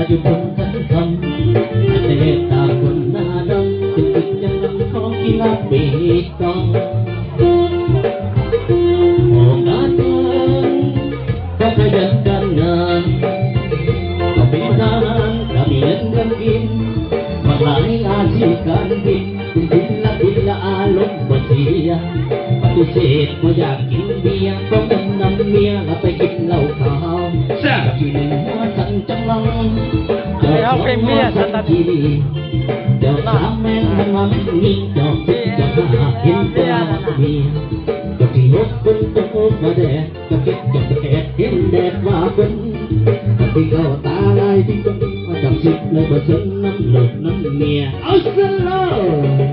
อยู่บนสันคำแต่ตาคนหน้าดำเป็นติดจังลำของกีฬาเบสกองออกงานเมืองก็ขยันกันงานก็เป็นทหารก็มีเงินเดือนกินมาหลายอาชีพการบินเป็นศิลอารมณ์บ่เสียปฏิเสธว่าอยากกินเบียร์ก็ต้องนำเมียแล้วไปกินเหล้าขาวอยู่ในหัวสันจังลังเจ้าของหัวสันทีเจ้าสามแม่งมันว่าไม่มีเจ้าคิดจะหาเห็นตัวเมียเจ้าที่หกคนโตมาแดดเจ้าคิดจะแก่เห็นแดดว่าเป็นที่เขาตาลายที่จะมาจับสิบเลยบ่สนน้ำหลบน้ำเมียเอาซะเลย